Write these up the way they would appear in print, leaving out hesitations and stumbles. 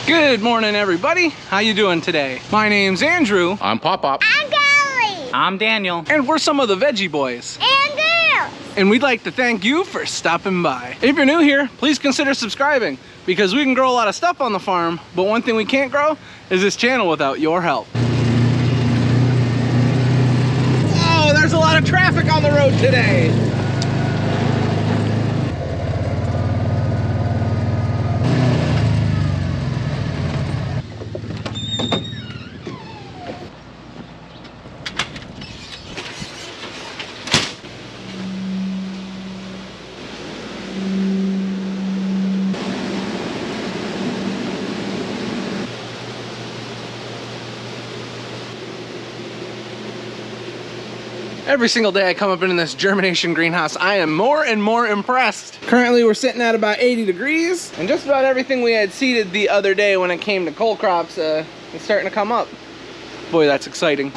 Good morning, everybody. How you doing today? My name's Andrew. I'm Pop-Pop. I'm Golly. I'm Daniel. And we're some of the Veggie boys. And girls. And we'd like to thank you for stopping by. If you're new here, please consider subscribing because we can grow a lot of stuff on the farm, but one thing we can't grow is this channel without your help. Oh, there's a lot of traffic on the road today. Every single day I come up into this germination greenhouse, I am more and more impressed. Currently we're sitting at about 80 degrees, and just about everything we had seeded the other day when it came to cole crops is starting to come up. Boy, that's exciting.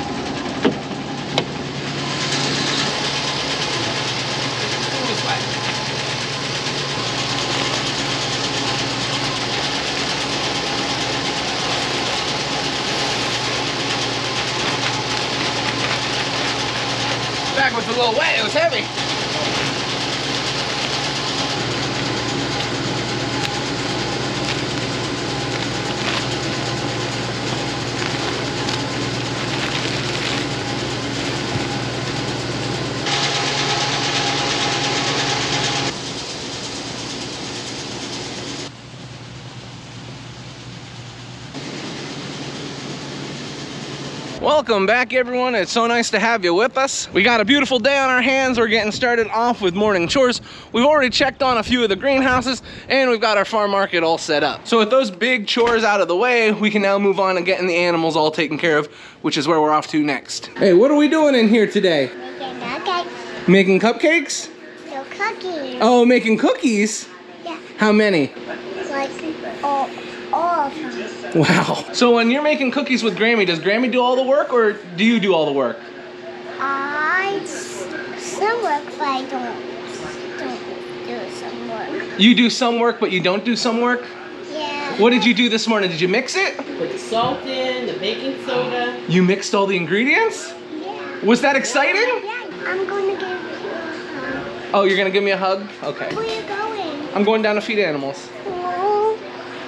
Back was a little wet, it was heavy. Welcome back, everyone. It's so nice to have you with us. We got a beautiful day on our hands. We're getting started off with morning chores. We've already checked on a few of the greenhouses and we've got our farm market all set up. So with those big chores out of the way, we can now move on to getting the animals all taken care of, which is where we're off to next. Hey, what are we doing in here today? Making cupcakes. Making cupcakes? No cookies. Oh, making cookies? Yeah. How many? Like all of them. Wow. So when you're making cookies with Grammy, does Grammy do all the work or do you do all the work? I some work, but I don't do some work. You do some work, but you don't do some work? Yeah. What did you do this morning? Did you mix it? Put the salt in, the baking soda. You mixed all the ingredients? Yeah. Was that exciting? Yeah. I'm going to give you a hug. Oh, you're gonna give me a hug? Okay. Where are you going? I'm going down to feed animals. Oh,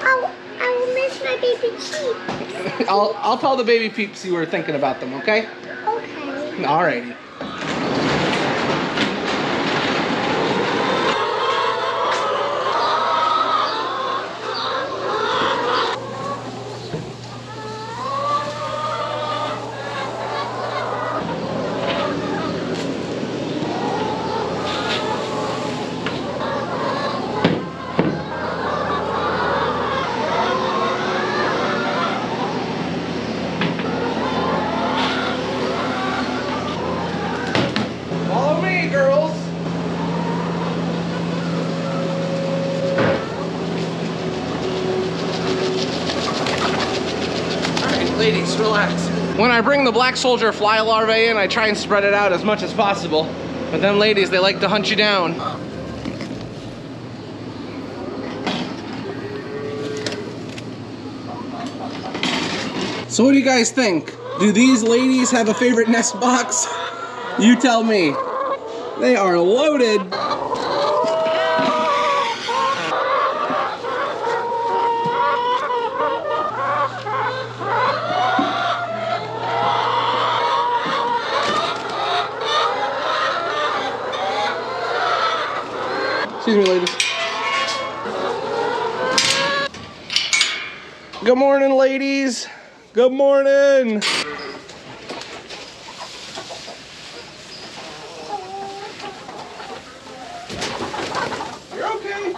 I will miss my baby sheep. I'll tell the baby peeps you were thinking about them, okay? Okay. Alrighty. Follow me, girls. Alright, ladies, relax. When I bring the black soldier fly larvae in, I try and spread it out as much as possible. But then ladies, they like to hunt you down. So what do you guys think? Do these ladies have a favorite nest box? You tell me. They are loaded. Excuse me, ladies. Good morning, ladies. Good morning. You're okay.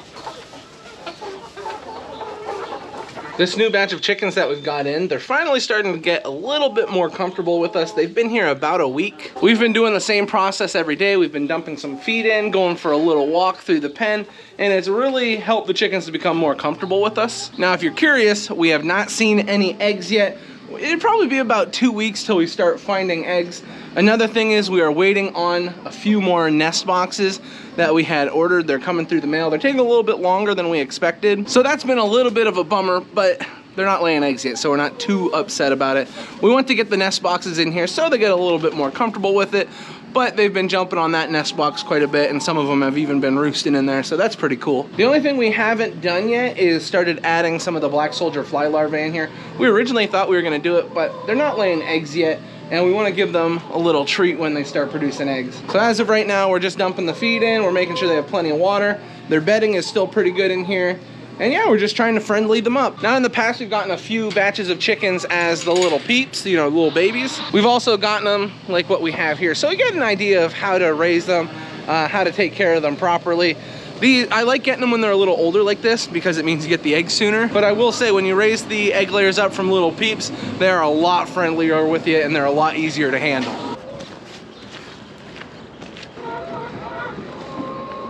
This new batch of chickens that we've got in, they're finally starting to get a little bit more comfortable with us. They've been here about a week. We've been doing the same process every day. We've been dumping some feed in, going for a little walk through the pen, and it's really helped the chickens to become more comfortable with us. Now, if you're curious, we have not seen any eggs yet. It'd probably be about 2 weeks till we start finding eggs. Another thing is we are waiting on a few more nest boxes that we had ordered. They're coming through the mail. They're taking a little bit longer than we expected. So that's been a little bit of a bummer, but they're not laying eggs yet, so we're not too upset about it. We want to get the nest boxes in here so they get a little bit more comfortable with it, but they've been jumping on that nest box quite a bit, and some of them have even been roosting in there, so that's pretty cool. The only thing we haven't done yet is started adding some of the black soldier fly larvae in here. We originally thought we were gonna do it, but they're not laying eggs yet, and we want to give them a little treat when they start producing eggs. So as of right now, we're just dumping the feed in, we're making sure they have plenty of water. Their bedding is still pretty good in here. And yeah, we're just trying to friendly them up. Now in the past, we've gotten a few batches of chickens as the little peeps, you know, little babies. We've also gotten them like what we have here. So you get an idea of how to raise them, how to take care of them properly. I like getting them when they're a little older like this because it means you get the eggs sooner. But I will say, when you raise the egg layers up from little peeps, they're a lot friendlier with you and they're a lot easier to handle.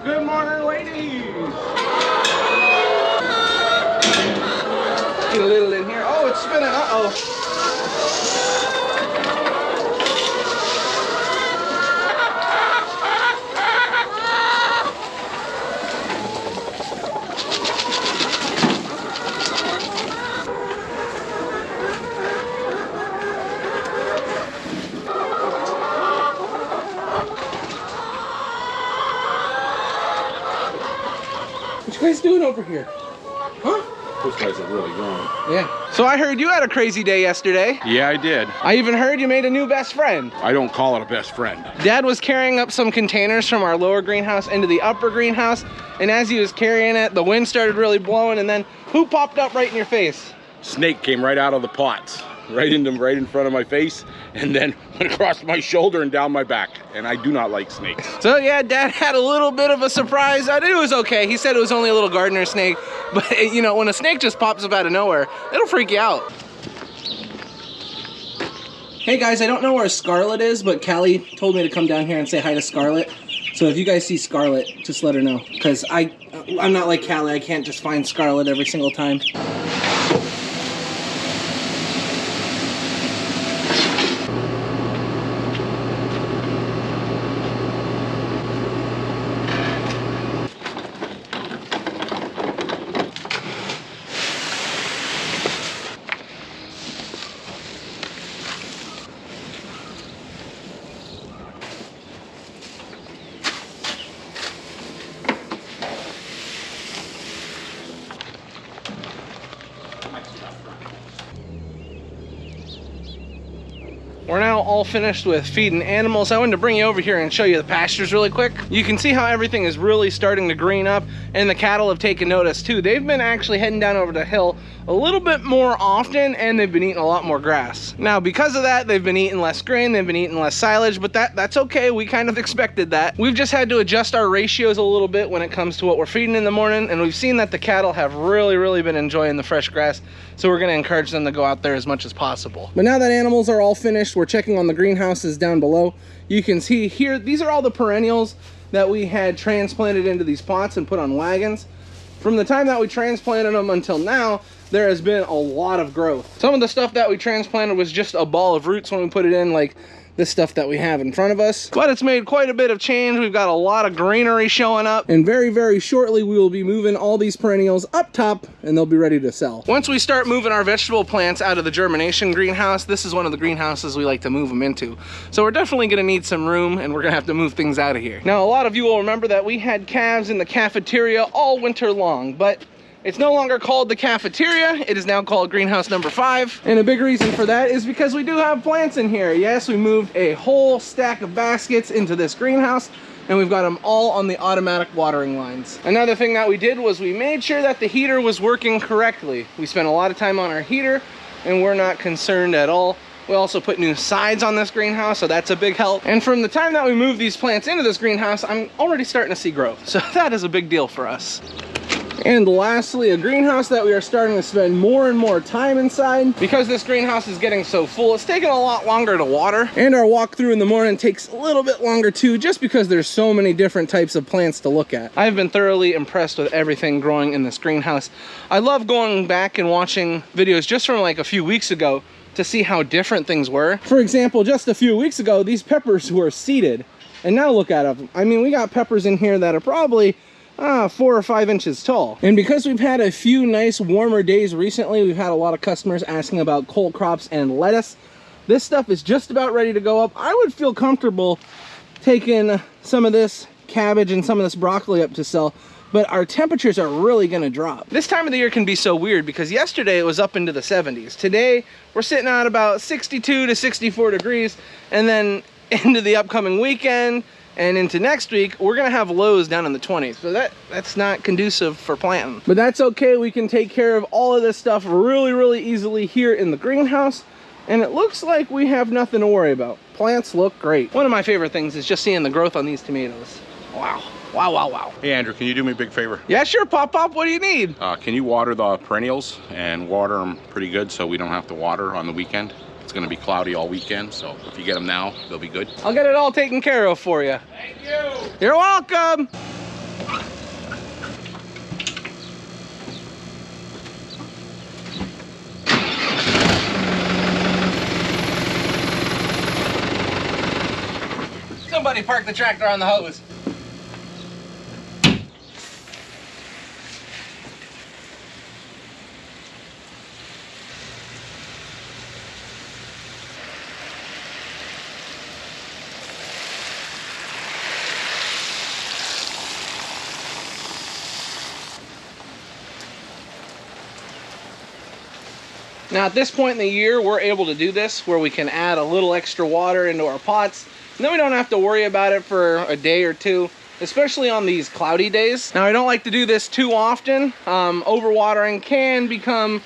Good morning, ladies. Get a little in here. Oh, it's spinning. Uh-oh. What you guys doing over here? Huh? Those guys are really gone. Yeah. So I heard you had a crazy day yesterday. Yeah, I did. I even heard you made a new best friend. I don't call it a best friend. Dad was carrying up some containers from our lower greenhouse into the upper greenhouse, and as he was carrying it, the wind started really blowing, and then who popped up right in your face? Snake came right out of the pots, right in front of my face, and then went across my shoulder and down my back. And I do not like snakes. So yeah, Dad had a little bit of a surprise. I knew it was okay. He said it was only a little gardener snake, but you know, when a snake just pops up out of nowhere, it'll freak you out. Hey guys, I don't know where Scarlet is, but Callie told me to come down here and say hi to Scarlet. So if you guys see Scarlet, just let her know, because I'm not like Callie. I can't just find Scarlet every single time. We're now all finished with feeding animals. I wanted to bring you over here and show you the pastures really quick. You can see how everything is really starting to green up, and the cattle have taken notice too. They've been actually heading down over the hill a little bit more often, and they've been eating a lot more grass. Now, because of that, they've been eating less grain, they've been eating less silage, but that's okay. We kind of expected that. We've just had to adjust our ratios a little bit when it comes to what we're feeding in the morning, and we've seen that the cattle have really been enjoying the fresh grass, so we're gonna encourage them to go out there as much as possible. But now that animals are all finished, we're checking on the greenhouses down below. You can see here, these are all the perennials that we had transplanted into these pots and put on wagons. From the time that we transplanted them until now, there has been a lot of growth. Some of the stuff that we transplanted was just a ball of roots when we put it in, like this stuff that we have in front of us. But it's made quite a bit of change. We've got a lot of greenery showing up. And very shortly, we will be moving all these perennials up top and they'll be ready to sell. Once we start moving our vegetable plants out of the germination greenhouse, this is one of the greenhouses we like to move them into. So we're definitely gonna need some room and we're gonna have to move things out of here. Now, a lot of you will remember that we had calves in the cafeteria all winter long, but it's no longer called the cafeteria. It is now called greenhouse number 5. And a big reason for that is because we do have plants in here. Yes, we moved a whole stack of baskets into this greenhouse and we've got them all on the automatic watering lines. Another thing that we did was we made sure that the heater was working correctly. We spent a lot of time on our heater and we're not concerned at all. We also put new sides on this greenhouse, so that's a big help. And from the time that we moved these plants into this greenhouse, I'm already starting to see growth. So that is a big deal for us. And lastly, a greenhouse that we are starting to spend more and more time inside. Because this greenhouse is getting so full, it's taking a lot longer to water. And our walk through in the morning takes a little bit longer too, just because there's so many different types of plants to look at. I've been thoroughly impressed with everything growing in this greenhouse. I love going back and watching videos just from like a few weeks ago to see how different things were. For example, just a few weeks ago, these peppers were seeded. And now look at them. I mean, we got peppers in here that are probably 4 or 5 inches tall. And because we've had a few nice warmer days recently, we've had a lot of customers asking about cole crops and lettuce. This stuff is just about ready to go up. I would feel comfortable taking some of this cabbage and some of this broccoli up to sell, but our temperatures are really gonna drop. This time of the year can be so weird because yesterday it was up into the 70s. Today, we're sitting at about 62 to 64 degrees, and then into the upcoming weekend and into next week, we're gonna have lows down in the 20s. So that's not conducive for planting. But that's okay, we can take care of all of this stuff really, really easily here in the greenhouse. And it looks like we have nothing to worry about. Plants look great. One of my favorite things is just seeing the growth on these tomatoes. Wow, wow, wow, wow. Hey Andrew, can you do me a big favor? Yeah, sure, Pop. What do you need? Can you water the perennials and water them pretty good so we don't have to water on the weekend? It's gonna be cloudy all weekend, so if you get them now, they'll be good. I'll get it all taken care of for you. Thank you. You're welcome. Somebody park the tractor on the hose. Now at this point in the year, we're able to do this where we can add a little extra water into our pots. And then we don't have to worry about it for a day or two, especially on these cloudy days. Now I don't like to do this too often. Overwatering can become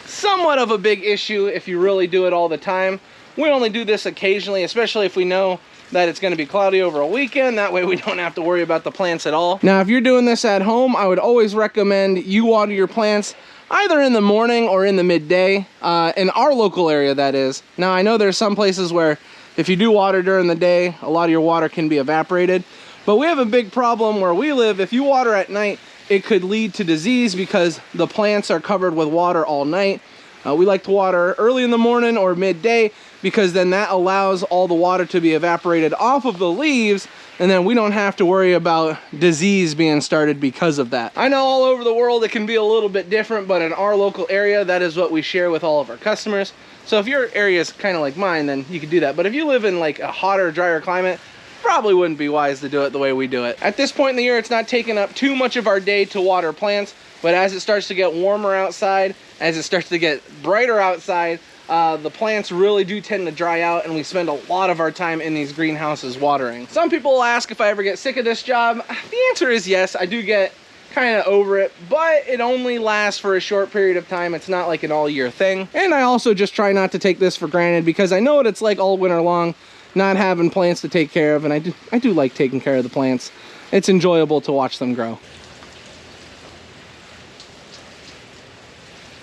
somewhat of a big issue if you really do it all the time. We only do this occasionally, especially if we know that it's going to be cloudy over a weekend. That way we don't have to worry about the plants at all. Now if you're doing this at home, I would always recommend you water your plants either in the morning or in the midday, in our local area that is. Now I know there's some places where if you do water during the day, a lot of your water can be evaporated. But we have a big problem where we live. If you water at night, it could lead to disease because the plants are covered with water all night. We like to water early in the morning or midday because then that allows all the water to be evaporated off of the leaves, and then we don't have to worry about disease being started because of that. I know all over the world it can be a little bit different, but in our local area, that is what we share with all of our customers. So if your area is kind of like mine, then you could do that. But if you live in like a hotter, drier climate, probably wouldn't be wise to do it the way we do it. At this point in the year, it's not taking up too much of our day to water plants, but as it starts to get warmer outside, as it starts to get brighter outside, the plants really do tend to dry out, and we spend a lot of our time in these greenhouses watering. Some people will ask if I ever get sick of this job. The answer is yes, I do get kind of over it, but it only lasts for a short period of time. It's not like an all year thing. And I also just try not to take this for granted because I know what it's like all winter long, not having plants to take care of, and I do like taking care of the plants. It's enjoyable to watch them grow.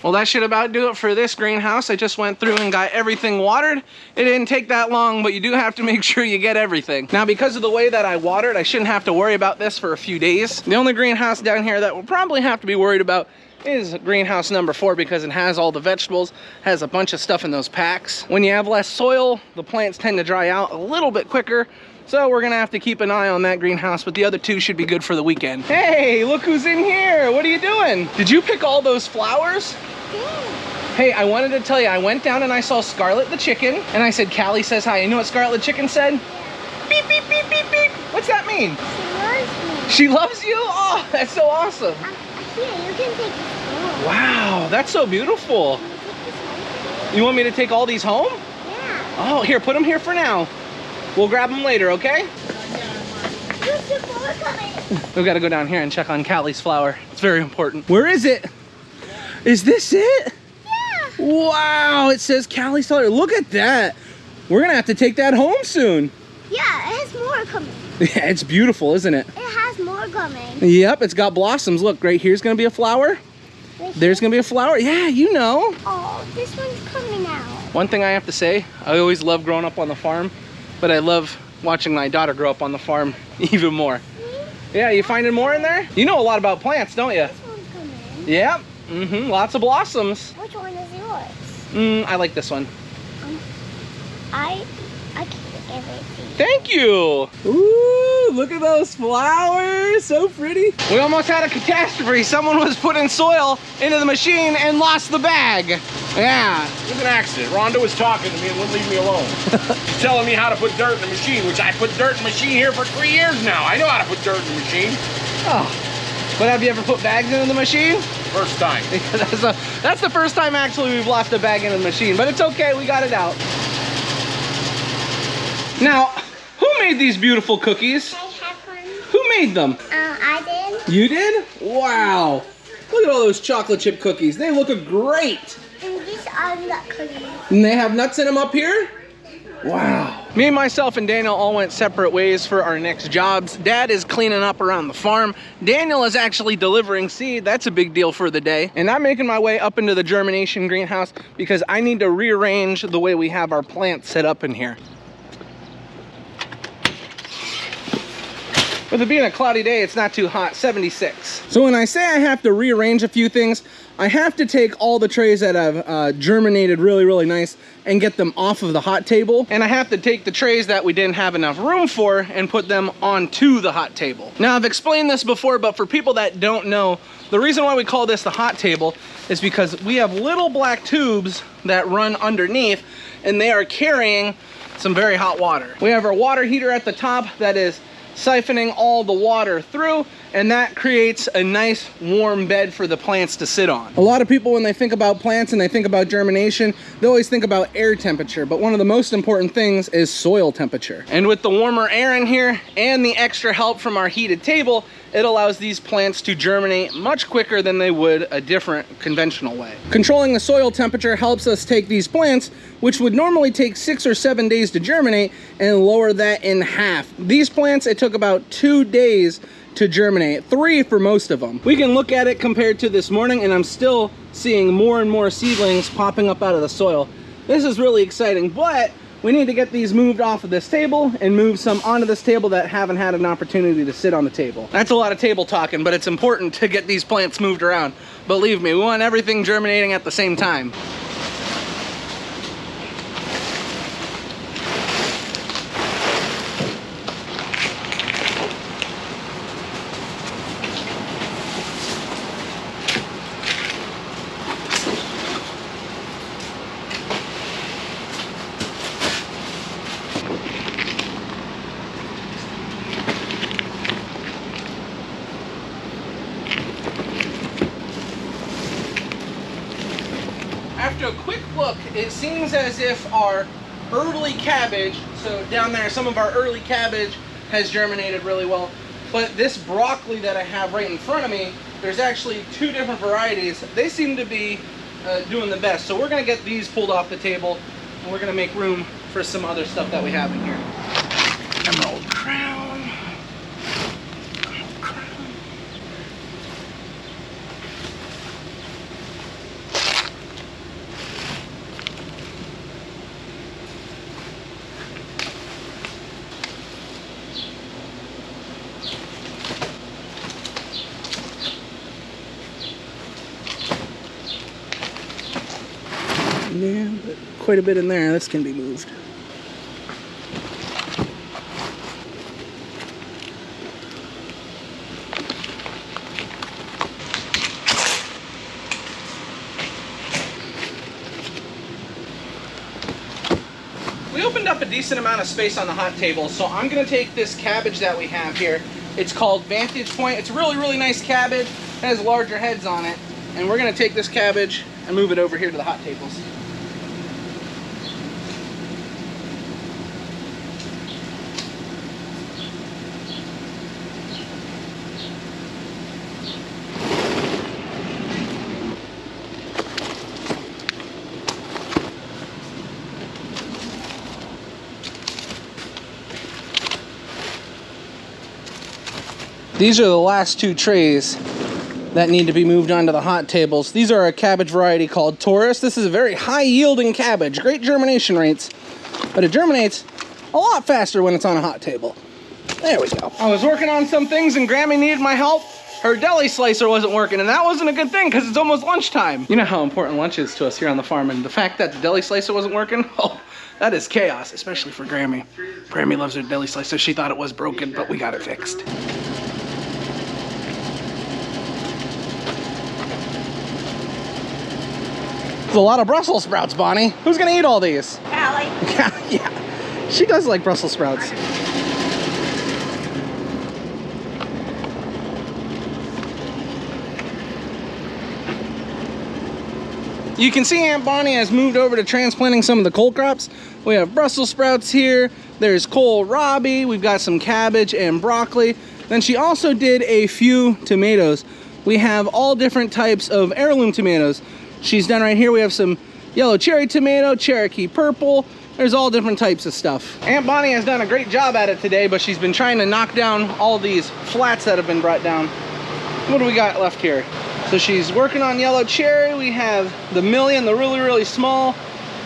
Well, that should about do it for this greenhouse. I just went through and got everything watered. It didn't take that long, but you do have to make sure you get everything. Now, because of the way that I watered, I shouldn't have to worry about this for a few days. The only greenhouse down here that we'll probably have to be worried about is greenhouse number 4 because it has all the vegetables, has a bunch of stuff in those packs. When you have less soil, the plants tend to dry out a little bit quicker. So we're gonna have to keep an eye on that greenhouse, but the other 2 should be good for the weekend. Hey, look who's in here. What are you doing? Did you pick all those flowers? Hey, I wanted to tell you, I went down and I saw Scarlet the chicken, and I said, Callie says hi. You know what Scarlet the chicken said? Beep, beep, beep, beep, beep. What's that mean? She loves me. She loves you? Oh, that's so awesome. Here, you can take this home. Wow, that's so beautiful. You want me to take all these home? Yeah. Oh, here, put them here for now. We'll grab them later, okay? Where's the flower coming? We've got to go down here and check on Callie's flower. It's very important. Where is it? Is this it? Yeah. Wow, it says Callie's flower. Look at that. We're going to have to take that home soon. Yeah, it has more coming. Yeah, it's beautiful, isn't it? It has more coming. Yep, it's got blossoms. Look, right here's going to be a flower. There's going to be a flower. Yeah, you know. Oh, this one's coming out. One thing I have to say, I always love growing up on the farm, but I love watching my daughter grow up on the farm even more. Yeah, you finding more in there? You know a lot about plants, don't you? This one's coming. Yep. Lots of blossoms. Which one is yours? I like this one. I can't. everything. Thank you. Ooh, look at those flowers. So pretty. We almost had a catastrophe. Someone was putting soil into the machine and lost the bag. Yeah. It was an accident. Rhonda was talking to me and wouldn't leave me alone. She's telling me how to put dirt in the machine, which I put dirt in the machine here for 3 years now. I know how to put dirt in the machine. Oh. But have you ever put bags into the machine? First time. That's the first time actually we've left a bag into the machine, but it's okay, we got it out. Now, who made these beautiful cookies? I have one. Who made them? I did. You did? Wow. Look at all those chocolate chip cookies. They look great. And these are nut cookies. And they have nuts in them up here? Wow. Me, myself, and Daniel all went separate ways for our next jobs. Dad is cleaning up around the farm. Daniel is actually delivering seed. That's a big deal for the day. And I'm making my way up into the germination greenhouse because I need to rearrange the way we have our plants set up in here. With it being a cloudy day, it's not too hot, 76. So when I say I have to rearrange a few things, I have to take all the trays that have germinated really nice and get them off of the hot table. And I have to take the trays that we didn't have enough room for and put them onto the hot table. Now, I've explained this before, but for people that don't know, the reason why we call this the hot table is because we have little black tubes that run underneath and they are carrying some very hot water. We have our water heater at the top that is siphoning all the water through, and that creates a nice warm bed for the plants to sit on. A lot of people, when they think about plants and they think about germination, they always think about air temperature, but one of the most important things is soil temperature. And with the warmer air in here and the extra help from our heated table, it allows these plants to germinate much quicker than they would a different conventional way. Controlling the soil temperature helps us take these plants, which would normally take 6 or 7 days to germinate, and lower that in half. These plants, it took about 2 days to germinate, 3 for most of them. We can look at it compared to this morning, and I'm still seeing more and more seedlings popping up out of the soil. This is really exciting, but we need to get these moved off of this table and move some onto this table that haven't had an opportunity to sit on the table. That's a lot of table talking, but it's important to get these plants moved around. Believe me, we want everything germinating at the same time. After a quick look, it seems as if our early cabbage, so down there, some of our early cabbage has germinated really well. But this broccoli that I have right in front of me, there's actually 2 different varieties. They seem to be doing the best. So we're gonna get these pulled off the table, and we're gonna make room for some other stuff that we have in here. Emerald crown. Yeah, but quite a bit in there. This can be moved. We opened up a decent amount of space on the hot table, so I'm going to take this cabbage that we have here. It's called Vantage Point. It's really nice cabbage. It has larger heads on it. And we're going to take this cabbage and move it over here to the hot tables. These are the last 2 trays that need to be moved onto the hot tables. These are a cabbage variety called Taurus. This is a very high yielding cabbage, great germination rates, but it germinates a lot faster when it's on a hot table. There we go. I was working on some things and Grammy needed my help. her deli slicer wasn't working, and that wasn't a good thing because it's almost lunchtime. You know how important lunch is to us here on the farm, and the fact that the deli slicer wasn't working, oh, that is chaos, especially for Grammy. Grammy loves her deli slicer. She thought it was broken, but we got it fixed. It's a lot of Brussels sprouts, Bonnie. Who's gonna eat all these? Allie. Yeah, she does like Brussels sprouts. You can see Aunt Bonnie has moved over to transplanting some of the cole crops. We have Brussels sprouts here. There's kohlrabi. We've got some cabbage and broccoli. Then she also did a few tomatoes. We have all different types of heirloom tomatoes. She's done right here. We have some yellow cherry tomato, Cherokee purple. There's all different types of stuff. Aunt Bonnie has done a great job at it today, but she's been trying to knock down all these flats that have been brought down. What do we got left here? So she's working on yellow cherry. We have the Million, the really, really small.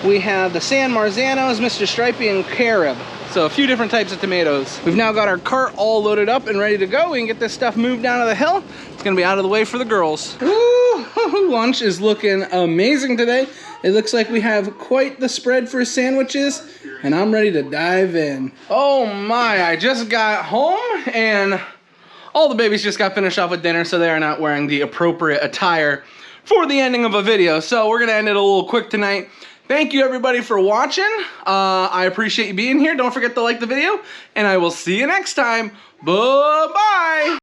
We have the San Marzanos, Mr. Stripey, and Carib. So a few different types of tomatoes. We've now got our cart all loaded up and ready to go. We can get this stuff moved down to the hill. It's gonna be out of the way for the girls. Ooh, lunch is looking amazing today. It looks like we have quite the spread for sandwiches, and I'm ready to dive in. Oh my, I just got home and all the babies just got finished off with dinner, so they are not wearing the appropriate attire for the ending of a video. So we're gonna end it a little quick tonight. Thank you everybody for watching. I appreciate you being here. Don't forget to like the video, and I will see you next time. Bye-bye.